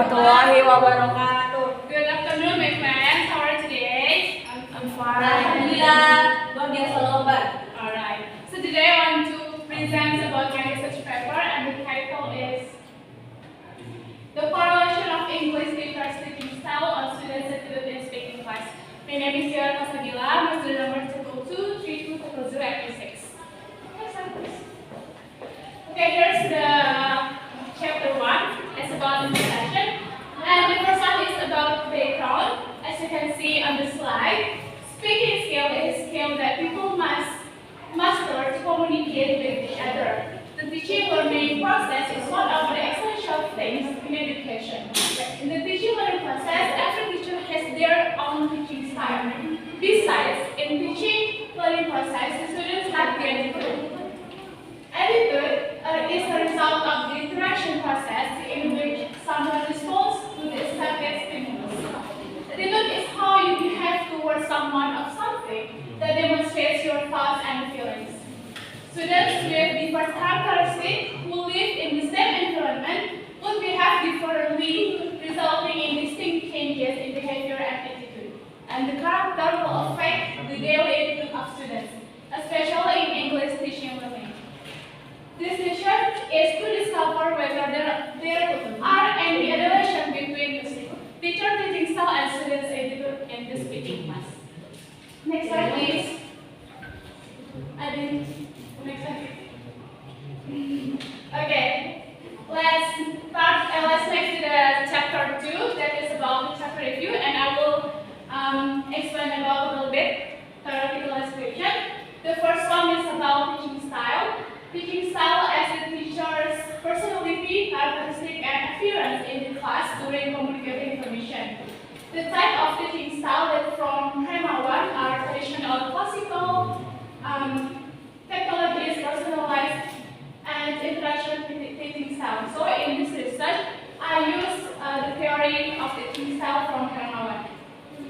warahmatullahi wabarakatuh. Good afternoon, my friends. How are you today? I'm fine. Alhamdulillah. Luar biasa lomba. Alright. So today I want to present about my research paper, and the title is The Correlation of English Teacher Speaking Style on Students' Attitude in Speaking Class. My name is Tiara Salsabila. My student number 2223206. Okay, here's the chapter 1. It's about introduction. And the first one is about background. As you can see on the slide, speaking skill is a skill that people must master to communicate with each other. The teaching learning process is one of the essential things in education. In the teaching learning process, every teacher has their own teaching style. Besides, in teaching learning process, the students have their attitude. Attitude is a result of the interaction process in which someone responds to the expected stimulus. Attitude is how you behave towards someone or something that demonstrates your thoughts and feelings. Students with different characteristics who live in the same environment would behave differently, resulting in distinct changes in behavior and attitude. And the character will affect the daily attitude of students, especially in English teaching and learning. This research is to discover whether there are any relation between the teacher teaching style and students' attitude in the speaking class. Next slide, please. Next slide. Okay, let's next to the chapter 2, that is about the chapter review, and I will explain about a little bit theoretical description. The first one is about teaching style. Teaching style as the teacher's personality, characteristic, and appearance in the class during communicating information. The type of teaching style that from Prima 1 are traditional classical, technologies, personalized, and interaction teaching style. So in this research, I use the theory of teaching style from Prima 1.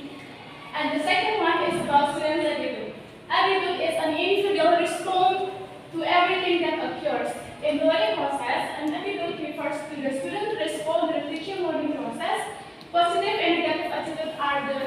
And the second one is about students' attitude. Attitude is an individual response to everything that occurs in the learning process, and attitude refers to the student respond to the teaching learning process. Positive and negative attitude are the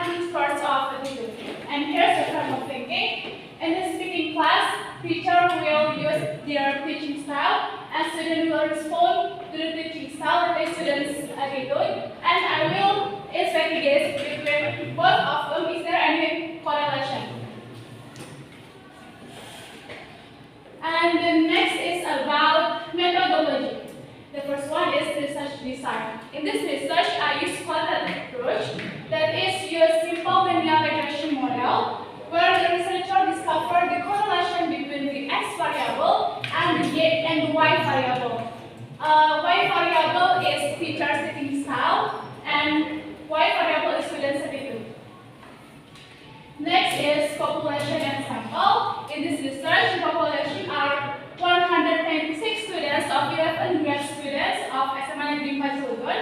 two parts of attitude. And here's the form of thinking. In the speaking class, teacher will use their teaching style, and student will respond to the teaching style of the student's attitude. And I will investigate between both of them. Is there any correlation? And the next is about methodology. The first one is research design. In this research, I use qualitative approach, that is use simple linear regression model, where the researcher discovered the correlation between the x variable and the y variable. Y variable is teacher's teaching style, and y variable is student's attitude. Next is population and sample. In this research, the population are 126 students of 11 grade students of SMA Negeri 4 Cilegon,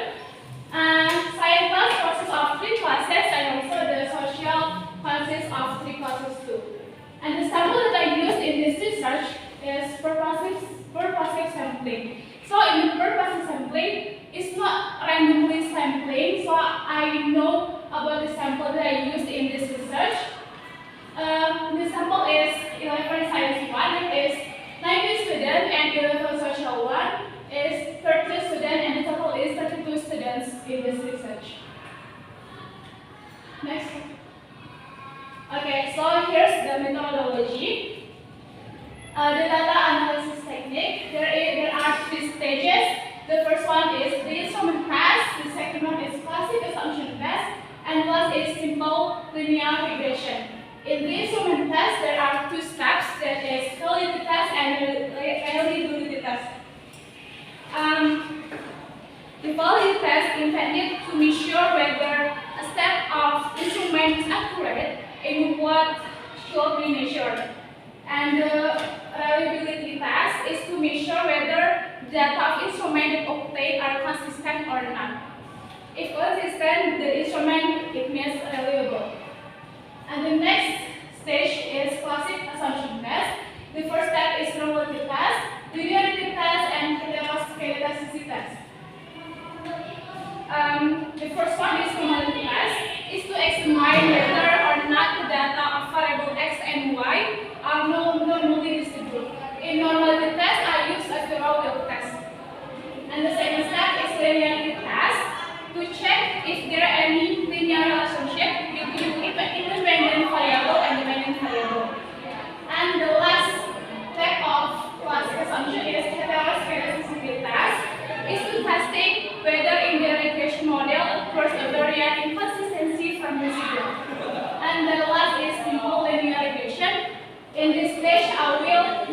and science class consists of 3 classes, and also the social consists of 3 classes too. And the sample that I used in this research is purposive sampling. So in the purposive sampling, it's not randomly sampling, so I know about the sample that I used in this research. The sample is 11 science 1, it is 90 students, and 11 social 1 is 30 students, and the total is 32 students in this research. Next. Okay, so here's the methodology. The data analysis technique. There are 3 stages. The first one is the instrument test, the second one is classic assumption test, and last is simple linear regression. In the instrument test, there are 2 steps, that is validity test and reliability test. The validity test intended to measure whether a step of instrument is accurate in what should be measured. And the reliability test is to measure whether data of instrument obtained are consistent or not. If consistent, the instrument it means reliable. And the next stage is classic assumption test. The first step is probability test, linearity test, and heterogeneity test.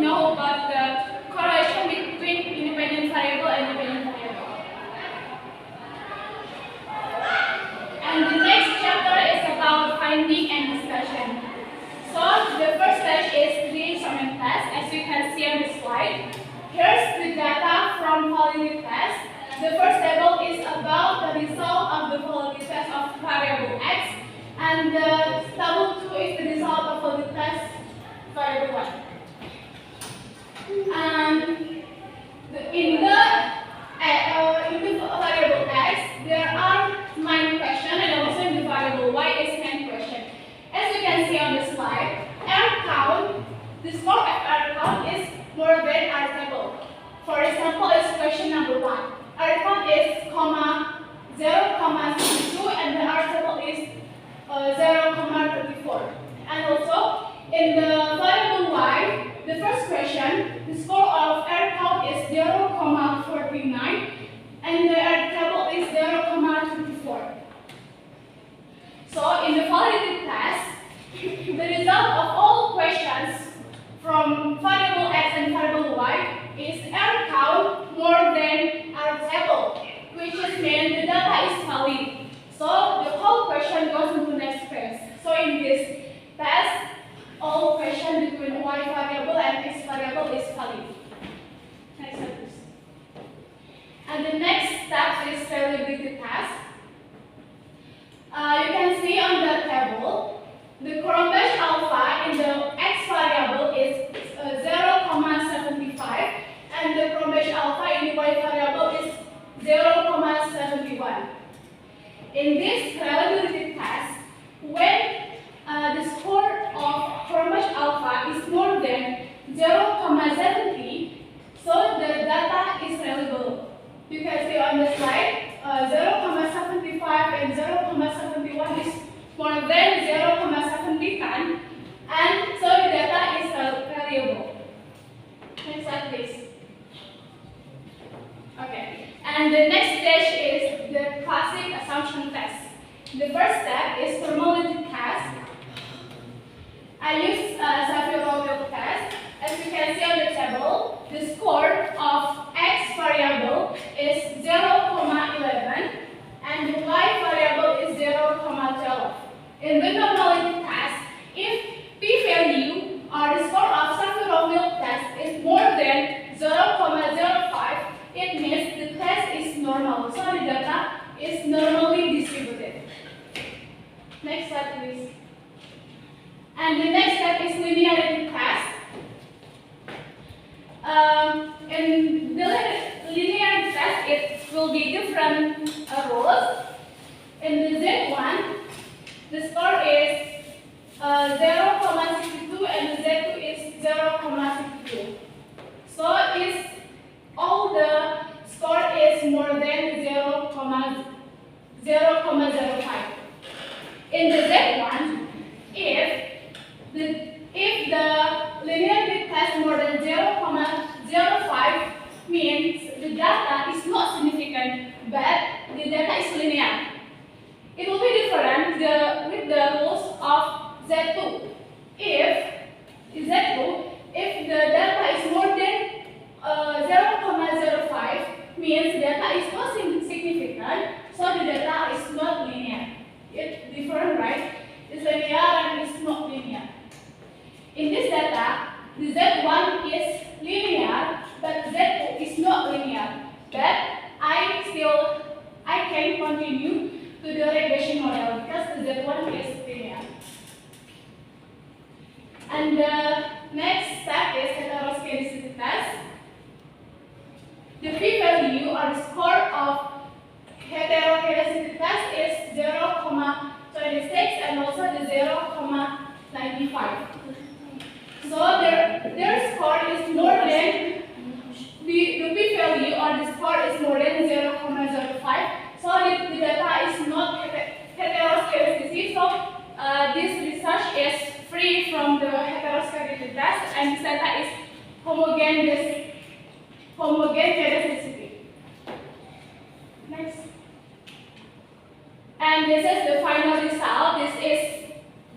know about the correlation between independent variable and dependent variable. And the next chapter is about finding and discussion. So the first stage is the instrument test, as you can see on the slide. Here's the data from validity test. The first table is about the result of the validity test of variable x, and the table 2 is the result of validity test variable y. And in the variable x, there are 9 questions, and also in the variable y is 10 questions. As you can see on the slide, R count, the score of R count is more than R table. For example, it's question number 1. R count is 0,62 and the R table is 0,34. And also, in the variable y, the first question, the score of R count is 0,49 and the R table is 0,24. So in the validity test, the result of all questions from variable x and variable y is R count more than R table, which is mean the data is valid. So the whole question goes into next phase. So in this test, all question between y variable and x variable is valid. Next step, please. And the next step is reliability test. You can see on the table, the Cronbach alpha in the x variable is 0,75 and the Cronbach alpha in the y variable is 0,71. In this reliability test, when the score of Cronbach alpha is more than 0,70, so the data is reliable. You can see on the slide, 0,75 and 0,71 is more than 0,70, and so the data is reliable. Next slide, please. Okay, and the next stage is the classic assumption test. The first step is formality test. I use Syafrizal test. As you can see on the table, the score of x variable is 0,11 and the y variable is 0,12. In the normality test, if p-value or the score of Syafrizal test is more than 0,05, it means the test is normal. So the data is normally distributed. Next slide, please. And the next step is linearity test. In the linearity test, it will be different rows. In the Z1, the score is 0,62 and the Z2 is 0,62. So is all the score is more than 0,05. In the Z1, if the linearity test more than 0,05 means the data is not significant, but the data is linear. It will be different with the rules of Z2. If the data is more than 0,05 means the data is not significant, so the data is not linear. It's different, right? It's linear and it's not linear. In this data, the Z1 is linear, but Z2 is not linear. But I can continue to the regression model because the Z1 is linear. And the next step is heteroscedasticity test. The p-value or the score of heteroscedasticity test is 0,26 and also the 0,95. So their score is more than the p-value or the score is more than 0,05. So the data is not heteroscedasticity. So this research is free from the heteroscedasticity test, and this data is homogeneous heteroscedasticity. Next. And this is the final result. This is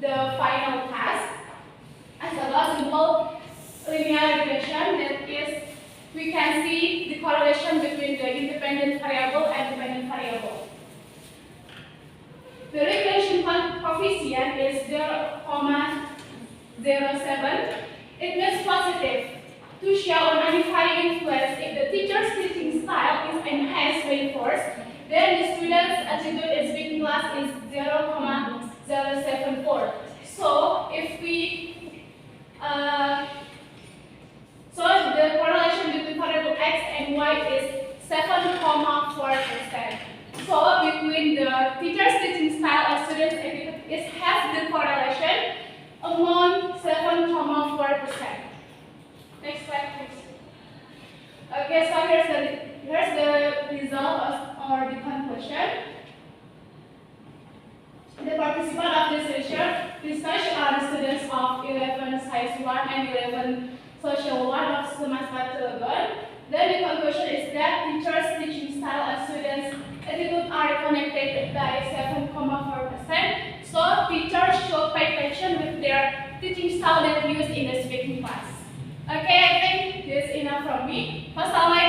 the final task. As a simple linear regression correlation between the independent variable and dependent variable. The regression coefficient is 0,07. It means positive. To show an unifying influence, if the teacher's teaching style is enhanced reinforced, then the student's attitude in speaking class is 0,074. So if we so the correlation between variable x and y is 7,4%. So between the teacher's teaching style and students' attitude, it has the correlation among 7,4%. Next slide, please. Okay, so here's the result or the conclusion. The participants of this research are the students of 11 Science 1 and 11 Social 1 of semester 11. Then the conclusion is that teachers' teaching style and students' attitude are connected by 7,4%. So teachers should pay attention with their teaching style that used in the speaking class. Okay, I think this is enough from me. Wassalamualaikum.